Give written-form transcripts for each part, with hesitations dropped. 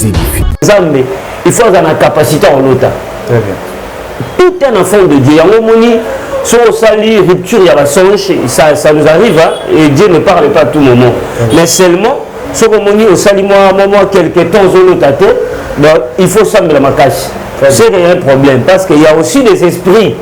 c'est difficile. Zambé, il faut avoir la capacité en l'autre. Très bien. Tout un enfant de Dieu. Si on s'allie, rupture, il y a la songe, ça nous arrive, hein, et Dieu ne parle pas à tout moment. Mais seulement, si on s'allie quelques temps, il faut s'amener ma cache. C'est qu'il y a un problème, parce qu'il y a aussi des esprits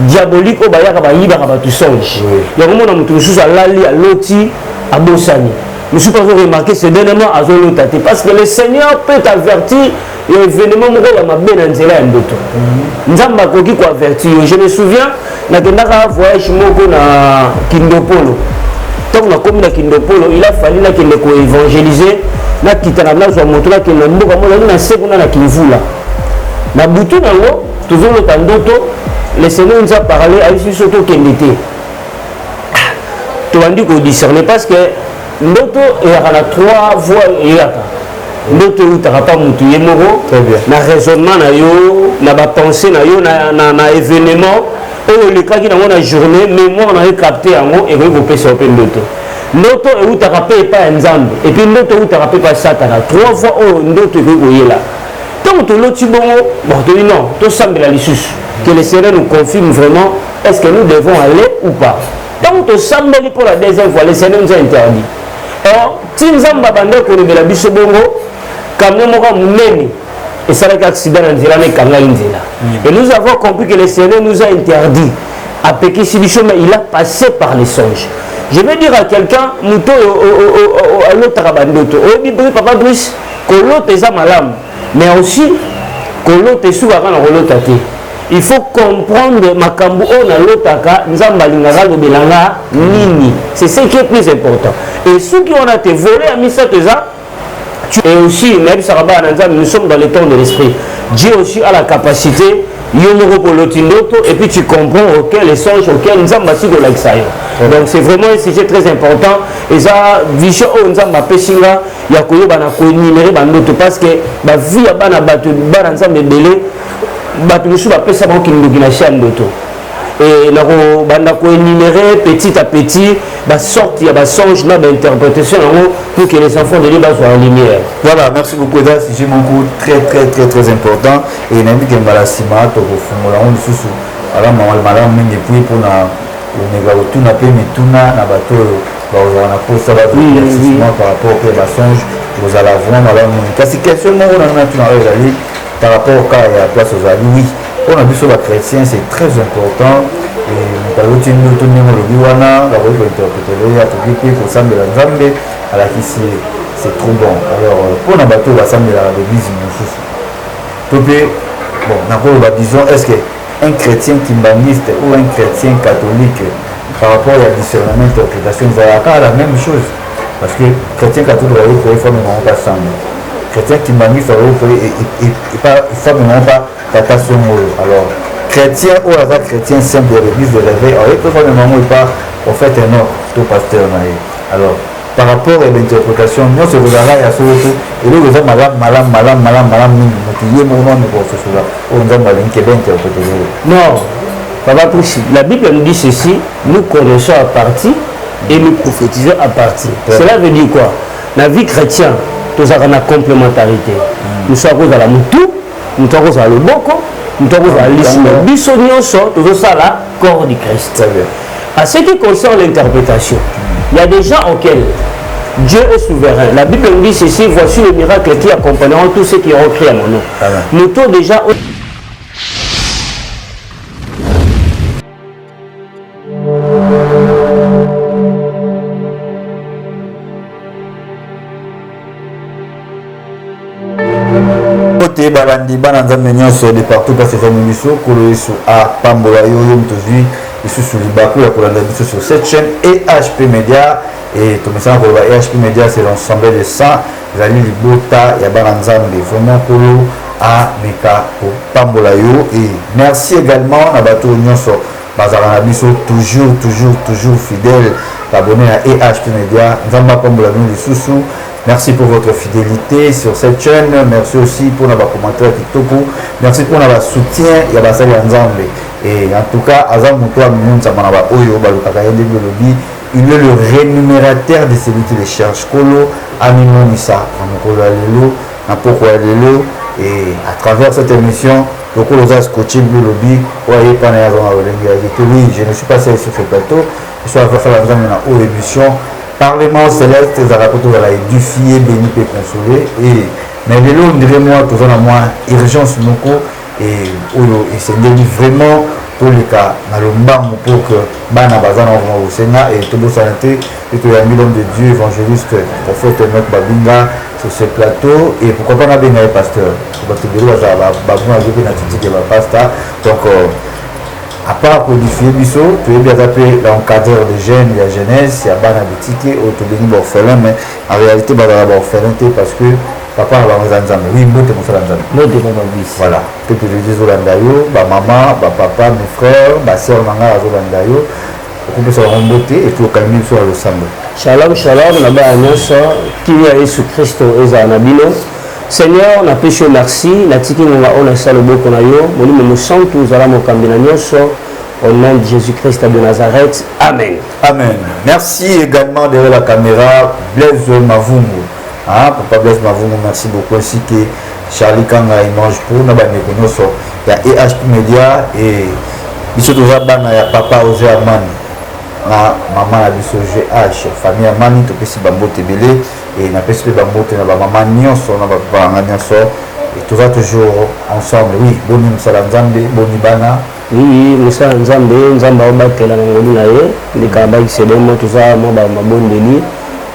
diaboliques au Bayaka Baïba tout songe. Il y a un moment où on a l'ali, à l'oti, à Bossani. Je ne suis pas remarqué ce dernièrement à Zolotate, parce que le Seigneur peut t'avertir. Et l'événement je me souviens, voyage na Kindopolo. Tant que comme na Kindopolo, il a fallu qu'il évangéliser. Na kitana na zo moto na kinambo comme na sekuna na Kivula. Na butu na wo, toujours le tandoto, le Seigneur nous a parlé à ici surtout qu'il était. Tu as dit qu'on discerne parce que ndoto il y a trois voies il y a ndoto utaka pas mutu yemoro na raisonnement na yo na ba pensée na yo na événement et le cas qui dans la journée mémoire na capté yango et ko pesa open ndoto et utaka pas nzambe et puis ndoto utaka pas satana trois fois ndoto ko yela donc to loti bongo bon non to sambela lisusu que le Seigneur nous confirme vraiment est-ce que nous devons aller ou pas donc to sambeli pour la deuxième fois le Seigneur nous a interdit. Or tinzamba bande ko lebela biso bongo camion moko munene et ça avec accident en direct avec kanga inzela. Et nous avons compris que le Seigneur nous a interdit à péquer si biso mais il a passé par les songes. Je vais dire à quelqu'un muto à l'autre rabandoto o bi papa Brice que l'autre est malam mais aussi que l'autre est souvent dans l'autre côté. Il faut comprendre makambu on a l'otaka nzamba lingaka lobelanga nini. C'est ce qui est plus important. Et ceux qui ont été volés à Misateza, et aussi, nous sommes dans le temps de l'esprit. Dieu aussi a la capacité, et puis tu comprends auquel les songes, auquel nous avons bâti de l'exaïe. Donc c'est vraiment un sujet très important. Et ça, vision où nous avons bâti, il y a énumérer parce que la vie a battu, et là, on énumérer petit à petit, sortir, songe, d'interprétation pour que les enfants de l'île soient en lumière. Voilà, merci beaucoup. C'est un sujet très important. Et il y a un peu de ciment, pour alors, madame, depuis pour tout n'a pas mis tout na bateau, on a posé ça par rapport au songe, vous allez voir, madame, parce que question par rapport au cas et à la place aux amis, oui. On a vu sur la chrétien, c'est très important. Et nous avons dit que nous avons interprété c'est trop bon. Alors, pour un bateau, on va s'amener à l'église. Bon, disons, est-ce qu'un chrétien timbaniste ou un chrétien catholique, par rapport à la discernement d'interprétation, ils ont la même chose. Parce que chrétien catholique, il faut pas ensemble. Chrétien timbaniste, il faut pas Tatation. Alors, chrétien ou avec chrétien simple de l'église de réveil, alors il peut faire le moment où il part, on fait un autre, tout pasteur. Alors, par rapport à l'interprétation, nous, c'est vous avez à ce retour, et là, vous avez malam, non, Papa Pouchi, la Bible nous dit ceci, nous connaissons à partie et nous prophétisons à partie. Cela veut dire quoi? La vie chrétienne, nous avons une complémentarité. Nous sommes à la moutou, nous sommes à l'oboko, nous sommes à l'issue. Nous sommes à la corps du Christ. À ce qui concerne l'interprétation, il y a des gens auxquels Dieu est souverain. La Bible nous dit ceci, voici le miracle qui accompagneront tous ceux qui auront crié à mon nom. Nous sommes déjà... balandi bana nzambe nyonso de partout parce que famille biso kolo yesu a pambola yo mtozi biso sur libaku ya kolanda biso sur cette chaîne EHP Media et tout ça pour EHP Media c'est l'ensemble de ça zali libota ya bana nzambe vraiment kolo a meka ko pambola yo et merci également na bato nyonso bazala na biso toujours fidèle abonné à EHP Media nzamba pambola no lisusu. Merci pour votre fidélité sur cette chaîne. Merci aussi pour nos commentaires TikTok. Merci pour notre soutien. Il y a et en tout cas, il est le rémunérateur de celui qui les cherche. Kolo Aminonisa, pourquoi lelo et à travers cette émission le coup nous a scotché le lobby voyez pas na oui je ne suis pas seul sur ce plateau je suis à faire la une émission Parlement céleste les raconter à la édifier béni et consoler et mais lelo on dirait moi toujours à moi urgence beaucoup et c'est vraiment pour les cas dans le banc pour que bana bazana au Sénat et tout le santé et tout un million de Dieu évangéliste prophète Enoch Babinga sur ce plateau et pourquoi pas n'avoir un pasteur pour que le roi babou avec une attitude de pasteur donc à part codifier biso tu es bien appelé l'encadreur des jeunes la jeunesse il y a bana boutique au tout béni orphelin mais en réalité bazana orphelin parce que papa va vous entendre oui mbote mon frère voilà que tu le dis Olandayo ba maman ba papa mes frères ba sœur manga Olandayo on peut se remboter et puis au calmer sur le sang shalom shalom na ba nyonso qui ya Yesu Kristo eza na bino Seigneur na péché merci na tiki nga ona sala boko na yo molimo mosantu zala mokambi na nyonso au nom de Jésus-Christ de Nazareth amen amen merci également derrière la caméra Blaise Mavungu. Ah, Papa Blaise Mavungu, merci beaucoup ainsi que Charlie Kanga Image pour nous connaissons il y a EHP Media et biso toujours bana ya papa Osé Amani na maman la biso GH famille Amani to pesi bambote belé et na pesi bambote na ba maman nyonso na ba papa nyonso et toujours ensemble oui boni musala nzambe boni bana oui musala nzambe nzamba obatela na ngolu na ye likamba kisedemo toujours mo ba mabondeli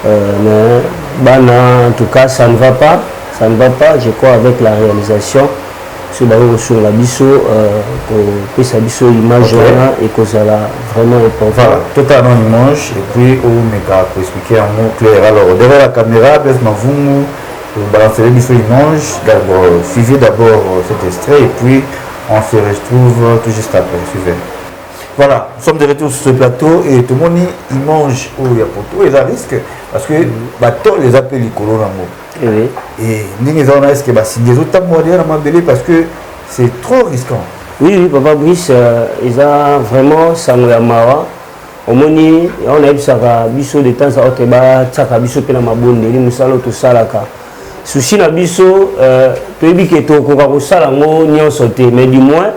mais bana en tout cas ça ne va pas je crois avec la réalisation sur la biso que ça biso image et que ça va vraiment important voilà totalement image et puis au méga pour expliquer un mot clair alors derrière la caméra Blaise Mavungu balancer biso image d'abord suivez d'abord cet extrait et puis on se retrouve tout juste après suivez. Voilà, nous sommes de retour sur ce plateau et tout le monde il mange où il y a pour tout et ça risque parce que bateau les appelle les colons et nous avons est-ce que signer autant moderne parce que c'est trop risquant. Oui, Papa Brice, ils ont vraiment Sangoyamara. Au moni, on a eu ça biso de temps à Oteba, Tsaka biso pena mabonde, les musalo tout salaka. Souci na biso, tu es dit que tu as salango nyon sauté, mais du moins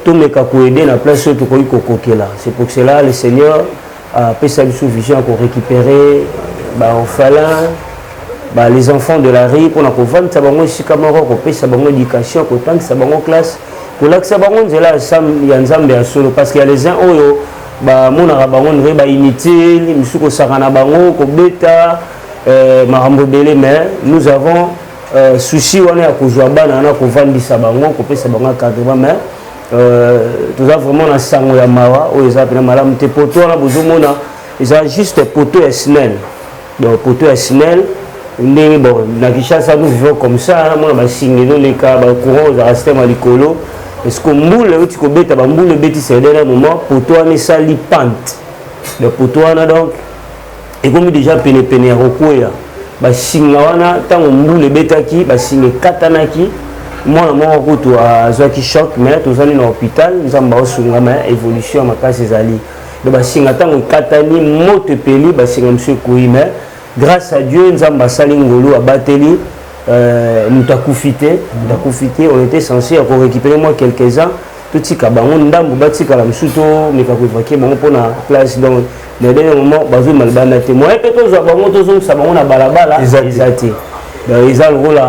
tout me aider na place où tu es là. C'est pour cela le Seigneur a fait sa vision pour récupérer orphelins, les enfants de la rue pour qu'on vende ça bango si camaro pour payer sa bango éducation pour tant que sa bango classe pour là que ça bango là ça il y a nzambe à solo parce qu'il y a les uns oyo mon arabango ne va imiter misuko sarana bango ko beta marambo belé mais nous avons souci on est à kujwa bana na ko vendre sa bango ko payer sa bango cadre mais tout ça vraiment na sango ya mawa o eza pena malamu te poto na bozomona eza juste poto ya snell donc poto ya snell ndenge bon na Kinshasa nous vivons comme ça moi ba singe no les cas ba courant za rester malikolo est-ce que mboule uti ko beta ba mboule beti c'est dernier moment poto na sali pente le poto na donc et comme déjà pene ya rokoya ba singa wana tango mboule betaki ba singe katanaki moi kutu azwaki choc mais tozali na hôpital nzamba osunga mais évolution makasi ezali donc ba singa tango katani moto peli ba singa monsieur koyi mais grâce à Dieu nzamba sali ngolo abateli mutakufite on était censé récupérer moi quelques-uns tout tika bango ndambu batika la msuto meka ko évacuer bango pona place donc le dernier moment bazo malbana te moi pe tozo bango tozo sa bango na balabala ezati ils ont le rôle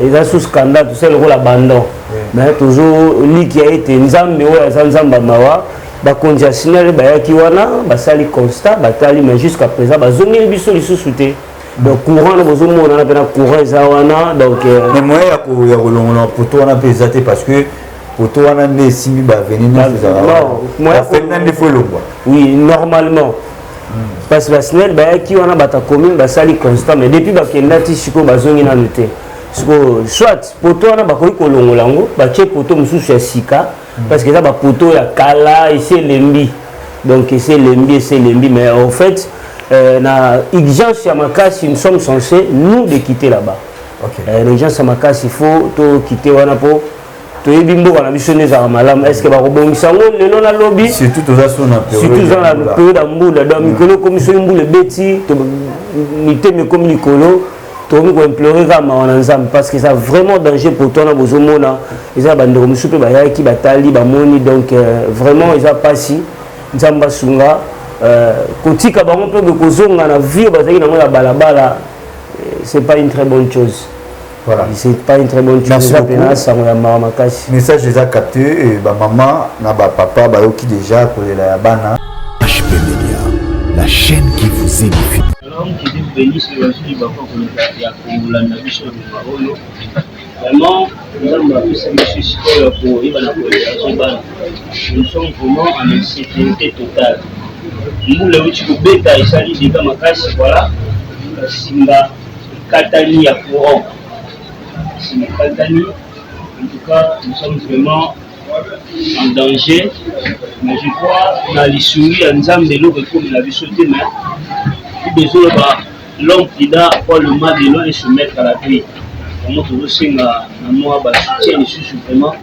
ils ont sous scandale tout ça le rôle abandon mais toujours li qui a été nzambe o nzamba mawa ba conditionner ba yaki wana ba sali constat ba tali mais jusqu'à présent ba zongi biso li sous-souté donc courant na bozo mona na pena courant za wana donc mais moi ya kolongola poto wana pe ezate parce que poto wana ne simi ba venir non moi Fernand Folongwa oui normalement parce que la SNEL qui on a bata commune basali constant mais depuis bakenda ti siko bazongi na noté soit poto on a bakoki kolongolango batie poto mususu ya sika parce que ça ba poto ya kala ici lembi donc c'est lembi mais en fait na exigence ya makasi nous sommes censés nous de quitter là-bas l'exigence ya makasi il faut to quitter wana po to yebi mboka na biso neza malamu est-ce que ba robongisa ngo lelo na lobby surtout to za sona période ya mbula donc mikolo comme so mbula beti to miteme comme likolo tokomi koimplorer kaka mawa na nzambe parce que ça vraiment danger pour toi na bozomona eza bandeko mosusu mpe bayaki batali bamoni donc vraiment eza mpasi nzambe asunga kotika bango mpe kozonga na vie bazalaki nango ya balabala c'est pas une très bonne chose. Voilà. C'est pas une très bonne chose. Merci beaucoup. Message déjà capté et maman na papa bayoki déjà pour la bana. HP Media, la chaîne qui vous édifie. Alors qui dit béni sur la vie bako ya kolanda biso na parole. Vraiment nous avons tous ces sikoyo pour ibana ko bana. Nous sommes vraiment en insécurité totale. Mbule uchi kubeta isali dika makasi voilà. Simba katani ya courant. En tout cas, nous sommes vraiment en danger. Mais je crois que dans les souris, en Nzambe, comme il a vu sauter, mais désolé, l'homme qui a le mal de l'eau et se mettre à la paix. Comment tu veux que moi, soutien et supplément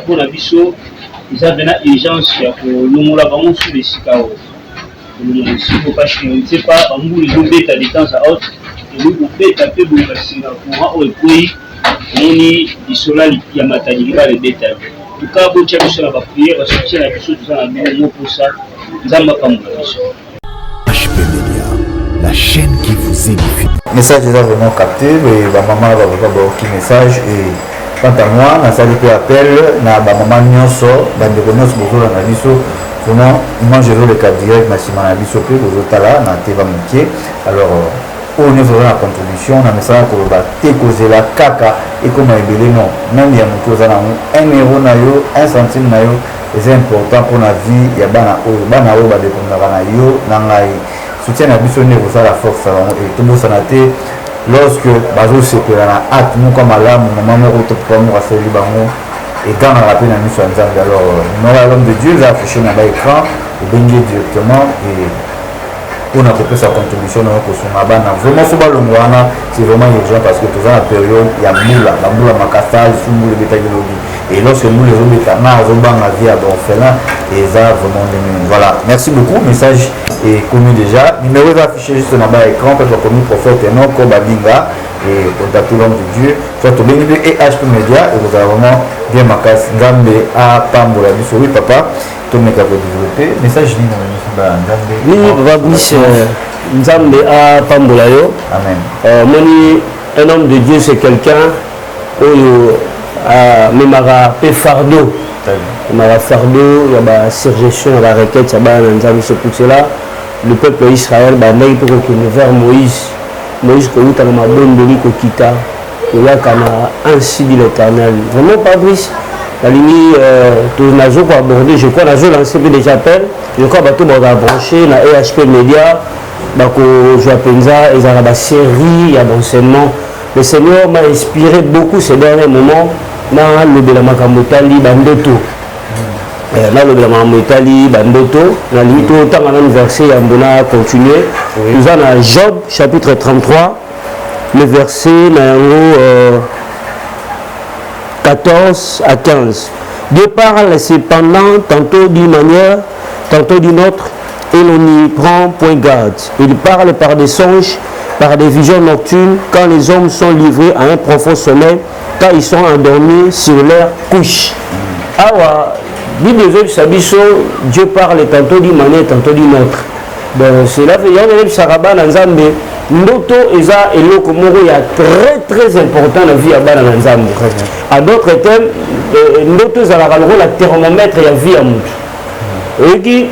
pour la biso, ils avaient une urgence pour nous l'avons sur les Sikao. Parce qu'on ne sait pas, on nous les embête de temps à autre. Nous pouvons taper pour le courant au pays. Moni isola ya matadi ba le bétail. En tout cas, bon tiens sur la prière, parce que la question tout ça na mot pour ça. Nzamba kamula biso. HP Media, la chaîne qui vous édifie. Message déjà vraiment capté et ma maman va vous avoir un message et quant à moi, na sali pe appel na ba maman nyonso, ba ndeko nyonso bozola na biso. Vraiment, moi je veux le cadre direct na sima na biso pe bozotala na teva mokie. Alors on est vraiment la contribution, on a mis ça pour causer la caca et comme un belé non. Même il y a une chose à 1 euro na yo, 1 centime na yo, c'est important pour la vie. Il y a bana o ba de comme na yo, nangai soutien na biso ne vous la force et tout le monde s'en a été lorsque bazo se que na acte nous comme alarme maman au top pour nous faire libango et quand on rappelle na mission nzambe alors nous l'homme de Dieu a affiché na l'écran et bengi directement et pour notre contribution vraiment c'est vraiment urgent parce que tout ça la période il y a moula makasal sous moule bétail de lobby et lorsque nous les hommes états na la vie à l'orphelin et ça vraiment voilà merci beaucoup message est connu déjà numéro est affiché juste dans bas écran parce que comme prophète et non comme Babinga et contacter l'homme de Dieu soit au béni et HP Media et vous avez vraiment bien makas Nzambe à Pambola biso oui papa tout le monde a développé message ni Nzambe a Pambola yo amen moni un homme de Dieu c'est quelqu'un oyo memara pe fardeau memara fardeau il y a ba surgestion la requête ça ba Nzambe c'est pour cela le peuple Israël ba ndaki pour que vers Moïse ko uta na mabondeli ko kita ko yakana ainsi dit l'Éternel vraiment pas Brice la ligne nazo ko aborder je crois nazo lancer déjà appel je crois bato ba brancher na HP Media bako joa penza ezala ba série ya d'enseignement le Seigneur m'a inspiré beaucoup ces derniers moments na lobela makambo tali bandoto na lobela makambo tali bandoto na limite autant na verset ya mbona continuer nous en à Job chapitre 33 le verset na 14 à 15. Dieu parle cependant tantôt d'une manière, tantôt d'une autre, et l'on n'y prend point garde. Il parle par des songes, par des visions nocturnes, quand les hommes sont livrés à un profond sommeil, quand ils sont endormis sur leur couche. Awa, Dieu parle tantôt d'une manière, tantôt d'une autre. Cela veut dire que Saraba Nzambe, Ndoto eza eloko moko ya très important dans la vie ya bana Nzambe. À d'autres termes, Ndoto ezalaka lokola thermomètre ya vie ya mutu. Et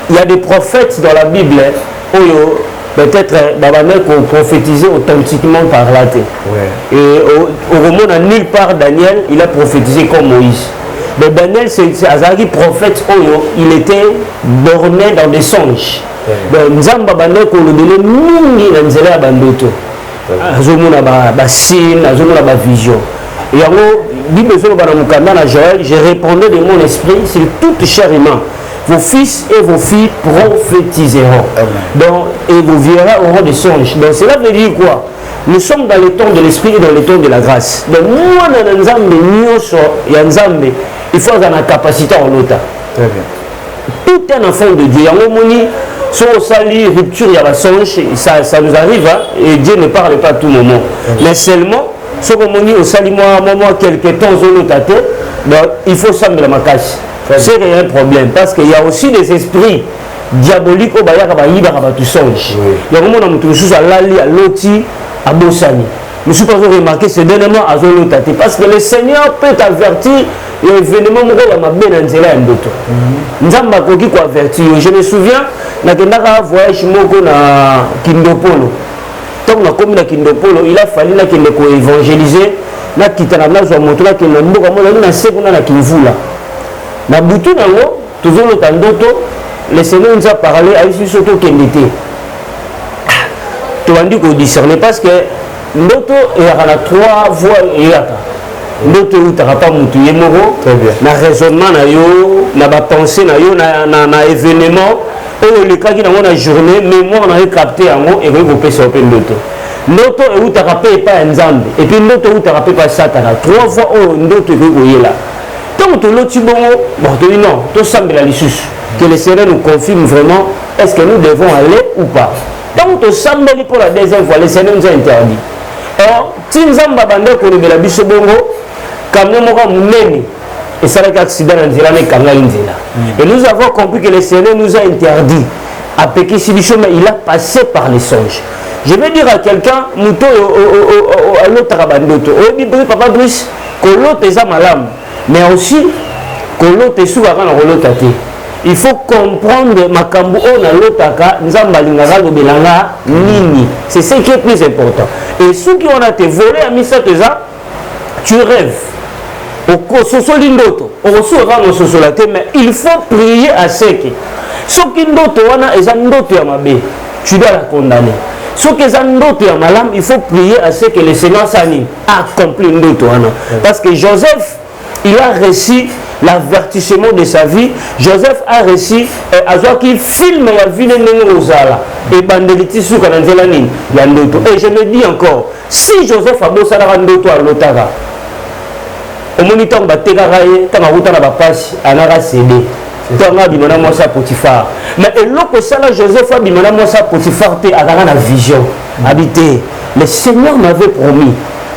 il y a des prophètes dans la Bible oyo peut-être babane ko prophétiser authentiquement par là. Et au roman nulle part Daniel, il a prophétisé comme Moïse. Mais Daniel c'est Azari prophète oyo, il était borné dans des songes. Nzamba bande ko le donner mingi na nzela bandoto azomona ba signe azomona ba vision et yango bible zo bana mukanda na Joël je répondais de mon esprit sur toute chair humaine vos fils et vos filles prophétiseront donc et vous verrez auront des songes donc cela veut dire quoi nous sommes dans le temps de l'esprit et dans le temps de la grâce donc moi na nzambe nyoso ya nzambe il faut avoir la capacité en lota très bien tout un enfant de Dieu yango moni Si on s'allie, rupture, il y a la songe, ça nous arrive, hein, et Dieu ne parle pas à tout moment. Mais seulement, ce qu'on dit au sali moi quelques temps, il faut s'amener la casse. C'est qu'il y a un problème, parce qu'il y a aussi des esprits diaboliques au Bayaka Baïba Rabatu songe. Il y a un moment où on a l'ali à l'oti à Bossani. Je ne suis pas remarqué ce dernièrement à Zolotate, parce que le Seigneur peut t'avertir. L'événement m'a bien enzela ndoto nzamba koki ko avertir. Je me souviens na kendaka voyage moko na Kindopolo. Donc na komi na Kindopolo, il a fallu na kende ko évangéliser na kitana na zo moto na kende mboka mona na sekuna na Kimvula. Na butu nango tozolo tandoto le Seigneur nous a parlé à ici surtout kendete. Tu vas dire qu'on discerner parce que ndoto il y a trois voies il y a ndoto utaka pa mutu ye moko na raisonnement na yo na ba pensée na yo na événement oyo lekaki nango na journée mémoire na yo capté yango et ko pesa open ndoto utaka pe pa nzambe et puis ndoto utaka pe pa satana trois fois oyo ndoto ko yela donc to loti bongo bon to non to sambela lisusu que le Seigneur nous confirme vraiment est-ce que nous devons aller ou pas. Donc to sambeli pour la deuxième fois le Seigneur nous a interdit. Or tinzamba bande ko lebela biso bongo camion moko munene et ça a accident en Nzela ne kanga Nzela. Et nous avons compris que le Seigneur nous a interdit à Pékin Sibicho, mais il a passé par les songes. Je vais dire à quelqu'un muto à l'autre rabandoto o bi papa Bruce que l'autre est malam mais aussi que l'autre est sous la rolotate. Il faut comprendre makambu on a l'otaka nzamba lingara do belanga nini. C'est ce qui est plus important. Et ceux qui ont été volés à Misa Teza, tu rêves. Mais il faut prier à ce que ce qui tu dois la condamner. Ce qui est il faut prier à ce que le Seigneur accomplit. Parce que Joseph, il a reçu l'avertissement de sa vie. Joseph a reçu qu'il filme la vie de et bandeliti sous et je me dis encore, si Joseph a bossé à l'otara, au moniteur bateka ye tanga ruta na bapasi anara cédé tanga bimana mosa Potifar mais eloko sala Joseph bimana mosa Potifar te akaka na vision habité. Le Seigneur m'avait promis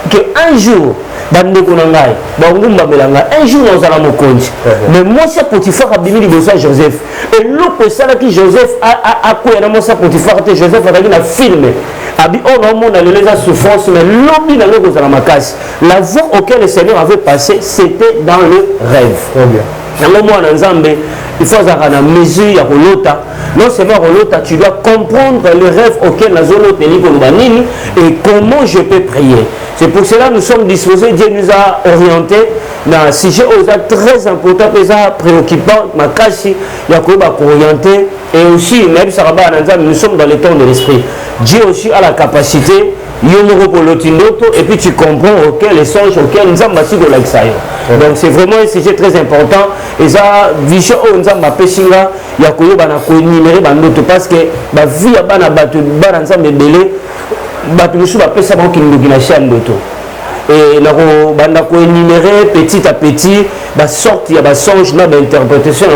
que un jour bandeko na ngai bangumba melanga un jour nous allons mokonzi mais mosa Potifar abimi liboso Joseph eloko sala ki Joseph a ko na mosa Potifar te Joseph akaki na filme abi on a les souffrances mais l'homme dans le la macasse la voie auquel le Seigneur avait passé c'était dans le rêve. Très bien. Dans le monde ensemble il faut avoir la mesure à Rolota. Non seulement Rolota, tu dois comprendre le rêve auquel la zone et comment je peux prier. C'est pour cela que nous sommes disposés. Dieu nous a orientés dans un sujet très important, très préoccupant. Ma casse, il y a orienté et aussi même nous sommes dans le temps de l'esprit. Dieu aussi a la capacité. Et puis tu comprends auquel les songes auxquels nous avons bâti de l'exaïe. Donc c'est vraiment un sujet très important. Et ça, vision nous avons péchinga, il y a qu'on énumérer parce que la vie a bana battu bana ensemble belé, battu nous sommes appelés ça qui nous guide chez nous. Et nous avons énumérer petit à petit, la sorte il y a des songes là d'interprétation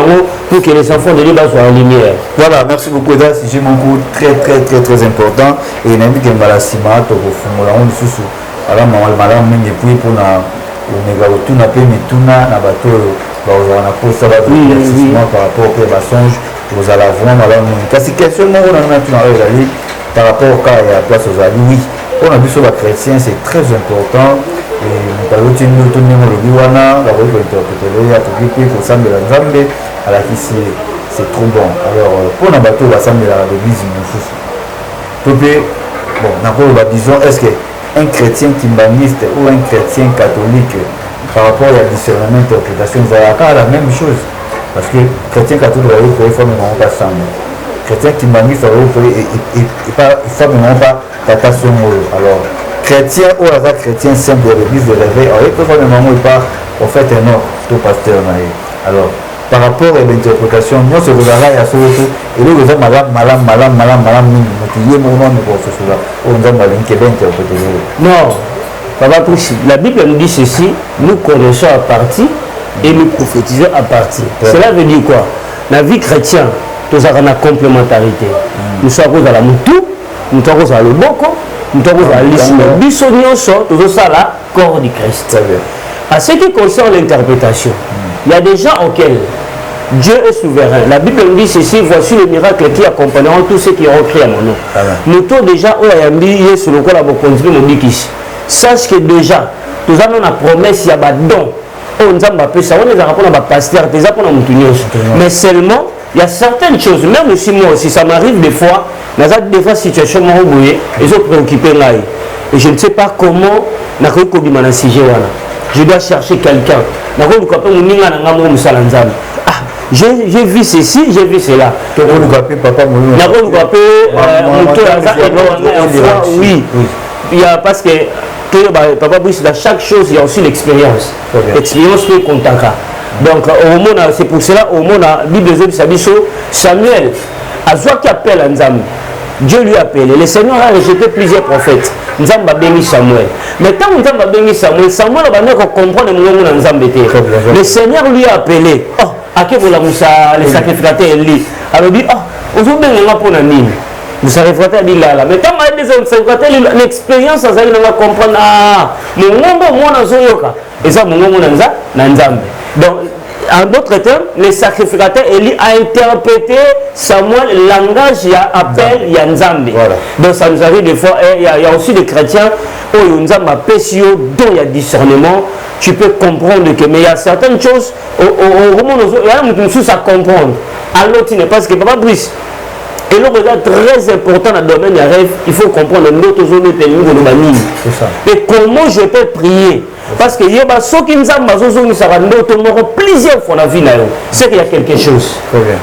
pour que les enfants de l'île soient en lumière. Voilà, merci beaucoup. C'est un sujet très important. Et il y a un malassima, tu as un sous alors maman mingi puis pour na omega otuna pe mituna na bato on a posé ça par rapport au songe aux alavons alors kasi question moi on a par rapport au cas et à place aux avis oui on a vu sur la chrétien c'est très important et nous avons tenu notre numéro de Biwana la voix interpréter à tout qui pour sembler la Nzambe à la qui c'est trop bon alors pour un bateau va sembler à l'église nous bon n'importe quoi disons est-ce que un chrétien timbaniste ou un chrétien catholique par rapport à la discernement interprétation va avoir la même chose parce que chrétien catholique va y faire mais pas ensemble chrétien timbaniste va y pas tata somolo alors chrétien ou la chrétien simple de l'église de réveil alors il peut faire mais pas en fait un autre tout pasteur alors par rapport à l'interprétation nous se regardons à ce et là vous êtes malam non papa Pouchi la Bible nous dit ceci nous connaissons à partir et nous prophétisons à partir. Cela veut dire quoi la vie chrétienne tous avons une complémentarité. Nous sommes à la moutou, nous sommes à l'oboko, nous sommes à l'issue. Bissonnion sont tous ça là, corps du Christ. À ce qui concerne l'interprétation, il y a des gens auxquels Dieu est souverain. La Bible nous dit ceci, voici le miracle qui accompagneront tous ceux qui ont crié à mon nom. Nous sommes déjà au Yambi, sur le quoi sache que déjà, nous avons la promesse, il y a des dons. On a un pasteur, mais seulement, il y a certaines choses, même si moi aussi, ça m'arrive des fois, dans des situations où ils sont préoccupés. Et je ne sais pas comment je dois chercher quelqu'un. J'ai vu ceci, j'ai vu cela. Oui, il y a parce que Papa Brice, dans chaque chose, il y a aussi l'expérience. L'expérience qui est contact. Donc, c'est pour cela, au monde, la Bible dit Samuel, à Zoa qui appelle Nzam, Dieu lui a appelé. Le Seigneur a rejeté plusieurs prophètes. Nzam a béni Samuel. Mais tant que Nzam a béni Samuel, Samuel a comprendre le Seigneur lui a appelé. Oh, à qui vous l'avez les sacrificateurs Eli. Alors dit, oh, vous avez bien pour Nani. Vous savez, frère, dit là. Mais quand on a des sacrificateurs, l'expérience, ça va comprendre. Ah, mon monde, moi, dans Zoyoka. Et ça, mon monde, dans Nzam. Donc, en d'autres termes, le sacrificateur Eli a interprété Samuel, le langage, il y a appel, il y a Nzambe. Voilà. Donc ça nous arrive des fois, il y a aussi des chrétiens où Nzambe a péché, dont il y a discernement, tu peux comprendre que, mais il y a certaines choses, au moment où il y a une chose à comprendre. À l'autre, parce que Papa Brice, et l'autre est très important dans le domaine des rêves, il faut comprendre l'autre zone de et comment je peux prier. Parce que il y a ceux qui nous ont plusieurs fois dans la vie, c'est qu'il y a quelque chose.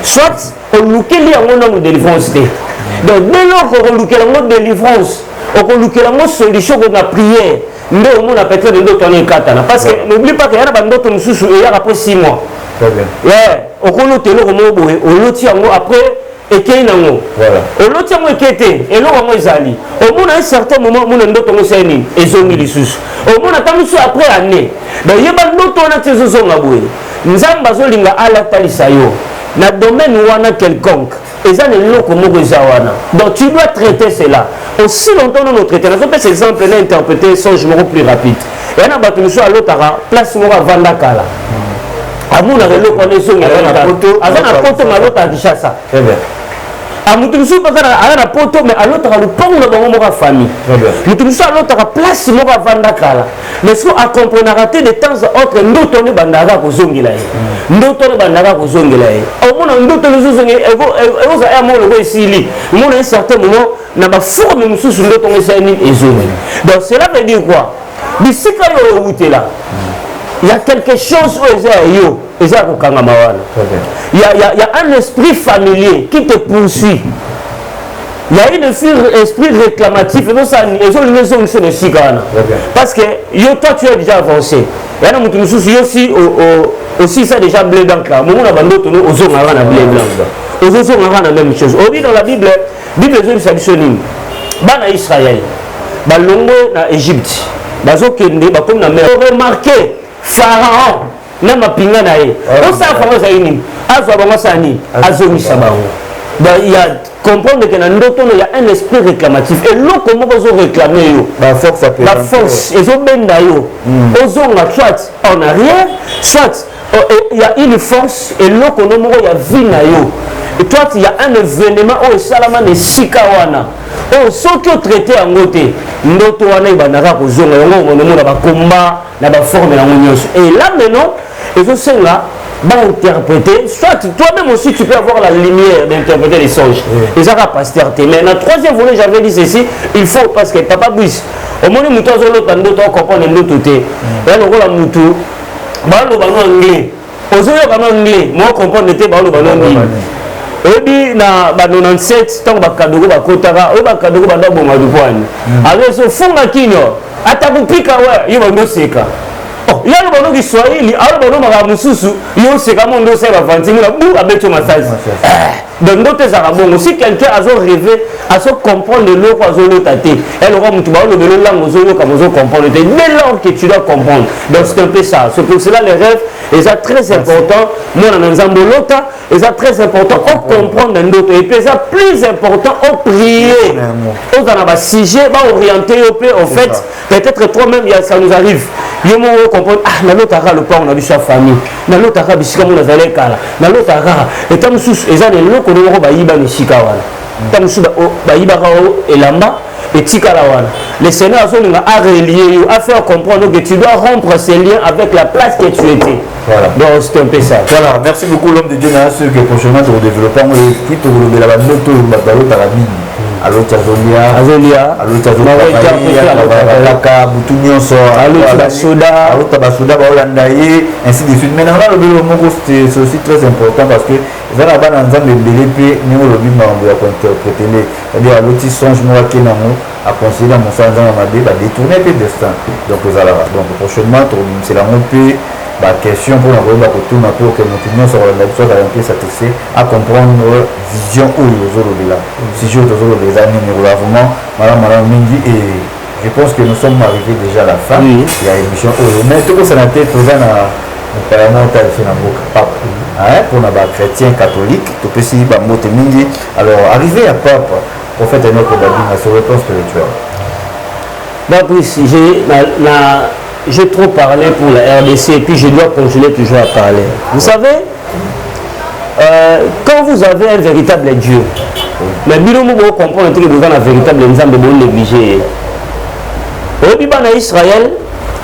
Soit on nous qu'il y a une délivrance. Donc dès lors qu'on nous qu'il y a une délivrance, on nous qu'il y a une solution pour la prière, nous on a peut-être d'autres années katana. Parce que n'oublie pas qu'il y a d'autres nous sous il y a après 6 mois. Ouais, on connaît le mot on l'autre après. Et qui est nango voilà au lot tiamo ekete et l'on va zali au moins à un certain moment mon ndo tongo seni et zongi lisusu au moins attends sur après année donc yeba ndo tona tezo zonga boye nzamba zolinga ala talisa yo na domaine wana quelconque et ça ne loko moko zawana donc tu dois traiter cela aussi longtemps nous traiter on peut exemple là interpréter son numéro plus rapide et on a battu sur l'autre place moko vanda kala amuna relo kone zonga na poto azana poto malota akishasa très bien amutumisu bakana ana poto mais à l'autre le pont na bango moka famille mutumisu à l'autre place moka vanda kala mais ce qu'on comprendre rater de temps autre ndoto ne bandaka ko zongela ye ndoto ne bandaka ko zongela ye au mona ndoto le zongela e za ya mo le esili mo na un certain moment na ba forme mususu ndoto ngesani ezongela donc cela veut dire quoi bisika yo utela il y a quelque chose où il y a un esprit familier qui te poursuit. Il y a un esprit réclamatif. Parce que toi, tu es déjà avancé. Il y a aussi ça déjà blé blanc. La même chose. On dit dans la Bible, Israël, Égypte, remarquez Pharaon na mapinga na ye on sa Pharaon za yini azwa bango sani azomisa bango donc il y a comprendre que na ndoto il y a un esprit réclamatif et loko moko zo réclamer yo la force ezo benda yo ozonga soit en arrière soit il y a une force et loko moko ya vie na yo et toi il y a un événement où salama ne sika wana oh soki o traité yango te ndoto wana ibandaka kozonga yango monomona bakomba na baforme yango nyonso et là maintenant ezosenga interpréter soit toi-même aussi tu peux avoir la lumière d'interpréter les songes ezaka pasteur te mais na troisième volet j'avais dit ceci il faut parce que Papa Brice omoni mutu azolota ndoto akomprendre ndoto te ya lokola mutu baloba no anglais ozoyoka no anglais mo comprendre te baloba no nini oyebi na ba 97 ntango bakadogo bakotaka oyo bakadogo banda boma dukwani azo funga kinyo atakupika we yo bandoseka ya lo bano Kiswahili alo bano maka mususu yo seka mondo se ba vantinga na bu abeto massage donc ndote za bongo si quelqu'un azo rêver azo comprendre le quoi azo lotate elle aura mutu ba lo langue ozo yo comme ozo comprendre dès lors que tu dois comprendre donc c'est un peu ça c'est pour cela les rêves Et c'est très important, moi dans Nzambo lota, et c'est très important, on comprend dans d'autres, et puis c'est plus important, on prier. On a un sujet, on orienter au fait, en fait, peut-être toi-même, ça nous arrive. Yo mo comprendre ah na l'autre le pas on a vu sa famille na l'autre bisika mon azale kala na l'autre et tam sous eza de loko no ba yiba ni sika wana tam sous ba yiba ka elamba et tikala wana le Seigneur a relié a faire comprendre que tu dois rompre ces liens avec la place que tu étais. Voilà, donc c'est un peu ça. Voilà, merci beaucoup l'homme de Dieu dans ce que prochainement tu développement et puis tu le la moto la mine. Allo Tazolia, allo Tazolia, la Ka, Boutounion sort, allo Tabasoda, Baolandaye, ainsi de suite. Maintenant, là, le mot c'est aussi très important parce que ils ont là-bas dans le BLP, nous le bim on doit interpréter les, c'est-à-dire allo ti songe moi qui n'a à considérer mon sang dans ma vie, va détourner le destin. Donc vous allez donc prochainement, c'est la montée. La question pour l'envoyer pour que nous puissions sur la lecture s'attacher à comprendre vision où les autres là. Si je veux les années vraiment, madame Mingi et je pense que nous sommes arrivés déjà à la fin. Il y a une émission mais tout ça n'a été présent à apparemment tel pape pour les chrétiens catholiques tout petit bamote Mingi alors arrivé à pape prophète et notre babine sur le plan spirituel. Donc ici j'ai trop parlé pour la RDC et puis je dois continuer toujours à parler. Vous savez, quand vous avez un véritable Dieu, mais Bilomo vous comprendre que vous avez un véritable Nzambe de négliger. Au Biban Israël,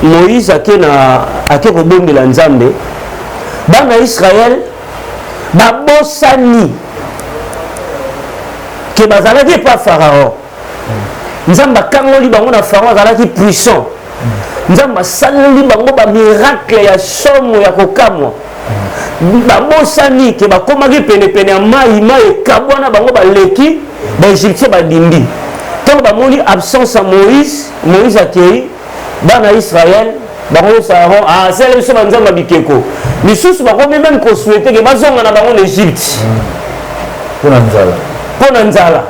Moïse a été au bon de Nzambe. Dans Israël, Babosani, que Bazalaki pas Pharaon. Nzambe Kangoli Bango Pharaon Bazalaki puissant. Nzamba saleli bango ba miracle ya somo ya kokamwa bamosani ke bakomaki penepene ya mai ekabwana bango baleki baegyptien badindi ntango bamoni absence ya Moïse akei bana Israël bango saron asala biso banzamba bikeko lisusu bakomi meme kosuete ke bazonga na bango na Égypte mpona nzala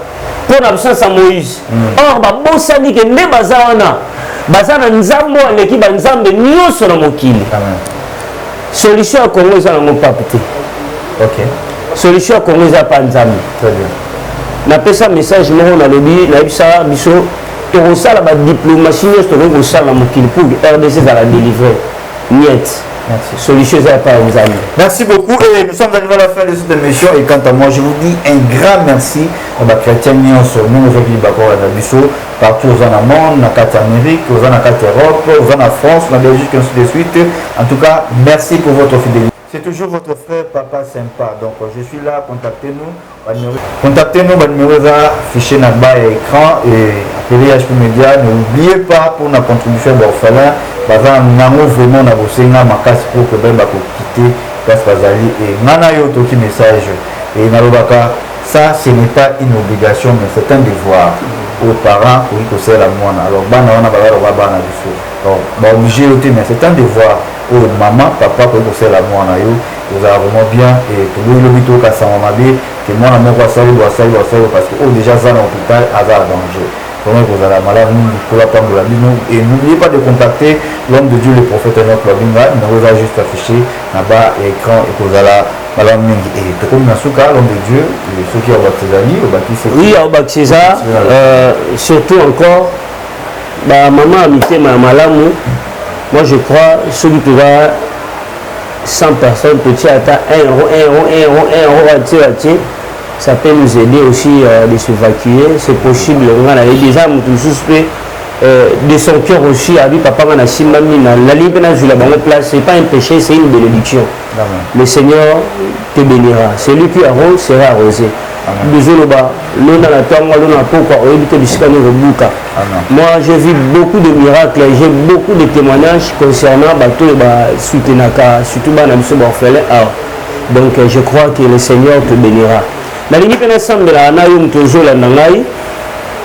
mpona absence ya Moïse or babosani ke nde baza wana baza na nzambo aleki banzambe nyonso na mokili. Solution ya Congo eza nango pape te. Solution ya Congo eza pa nzambe. Napesa message moko nalobi nayebisa biso tokosala badiplomatie nyonso tokoki kosala na mokili pour RDC ezala délivrer niet. Solution eza pa nzambe. Merci beaucoup et nous sommes arrivés à la fin de cette émission et quant à moi je vous dis un grand merci à chrétiens nyonso nous aujourd'hui bakora na biso partout aux en monde, dans l'Amérique, aux en Europe, aux en France, dans la Belgique, ainsi de suite. En tout cas, merci pour votre fidélité. C'est toujours votre frère Papa Sympa. Donc, je suis là, contactez-nous. Contactez-nous, votre numéro est affiché dans le bas de l'écran et appelez HP Media. N'oubliez pas pour notre contribution d'orphelin, nous avons vraiment ma casse pour que vous quitter Place Bazali et Nanayo Toki message. Et Nalobaka, ça, ce n'est pas une obligation, mais c'est un devoir. Aux parents pour que c'est la moine alors bana wana bala bana biso donc obligé mais c'est un devoir aux maman papa pour que c'est la moine yo vous avez vraiment bien et tout le bito ka sa maman que moi na moi ça doit parce que déjà ça dans l'hôpital à danger comment vous allez malade pour la prendre la vie et n'oubliez pas de contacter l'homme de Dieu le prophète notre Babinga il nous a juste affiché là-bas écran et vous allez Madame Mingi, et comme Nasuka, l'homme de Dieu, ceux qui ont baptisé, oui, au baptisé, surtout encore, maman a mis ma malamu. Moi je crois, celui qui va 100 personnes, petit à 1 euro, ça peut nous aider aussi de s'évacuer. C'est possible, on a des âmes tout suspect. De son cœur aussi, à lui, papa, on a la libération de la bonne place, ce n'est pas un péché, c'est une bénédiction. Le Seigneur te bénira. Celui qui arrose sera arrosé. Moi, j'ai vu beaucoup de miracles, j'ai beaucoup de témoignages concernant surtout donc je crois que le Seigneur te bénira.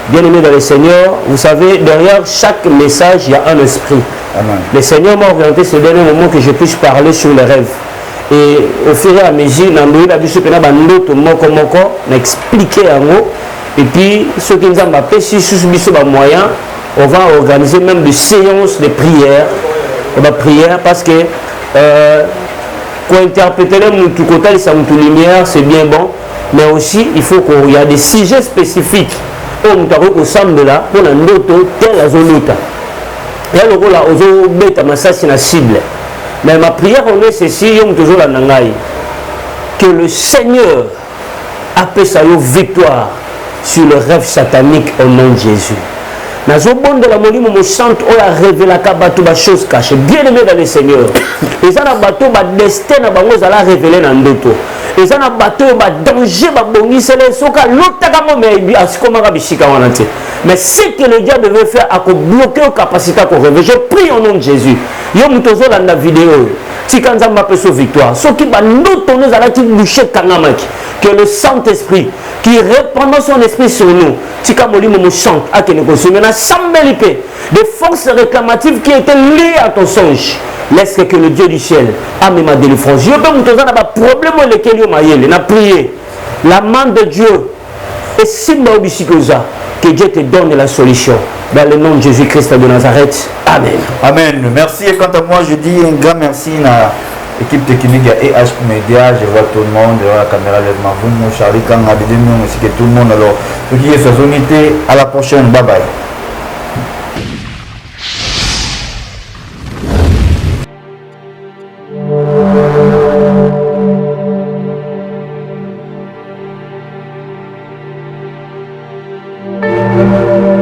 Bien aimé dans le Seigneur, vous savez, derrière chaque message, il y a un esprit. Amen. Le Seigneur m'a orienté ce dernier moment que je puisse parler sur les rêves. Et au fur et à mesure, m'expliquer en haut. Et puis, ceux qui nous ont appelé, si nous avons moyen, on va organiser même des séances de prière. Prière parce que Pour interpréter les moutou, côté ça moutou lumière, c'est bien bon. Mais aussi, il faut qu'il y a des sujets spécifiques. On moutou ensemble là, pour la note, telle la zone nota. Et alors là, on bête ma ça c'est la cible. Mais ma prière on est ceci, on toujours la nangaï. Que le Seigneur appelle sa victoire sur le rêve satanique au nom de Jésus. Dans le bon de la molimo me chante, on a révélé la bateau ba chose cachée. Bien aimé dans le Seigneur. Et ça na bateau ba destin na bango za la révéler dans ndoto. Et ça na bateau ba danger ba bongi c'est le soka l'autre kamo mais asikoma ka bishika wana te. Mais ce que le diable veut faire à bloquer la capacité à rêver. Je prie au nom de Jésus. Yo mutozo la vidéo. Si quand ça m'appelle sur victoire. Ce qui va nous tourner à la petite bouchée kangamaki. Que le Saint-Esprit qui répand son esprit sur nous. Si quand me chante à que nous consommer na sambelipé des forces réclamatives qui étaient liées à ton songe. Laisse que le Dieu du ciel ame ma délivrance. Je peux mutozo na ba problème lequel yo mayele na prier. La main de Dieu et simba obisikoza. Que Dieu te donne la solution. Dans le nom de Jésus-Christ de Nazareth. Amen. Amen. Merci. Et quant à moi, je dis un grand merci à l'équipe technique de EHP Media. Je vois tout le monde. Je vois la caméra de Mavoumo, Charlie Kanga, ainsi que tout le monde. Alors, ce qui est sa zone, à la prochaine. Bye bye.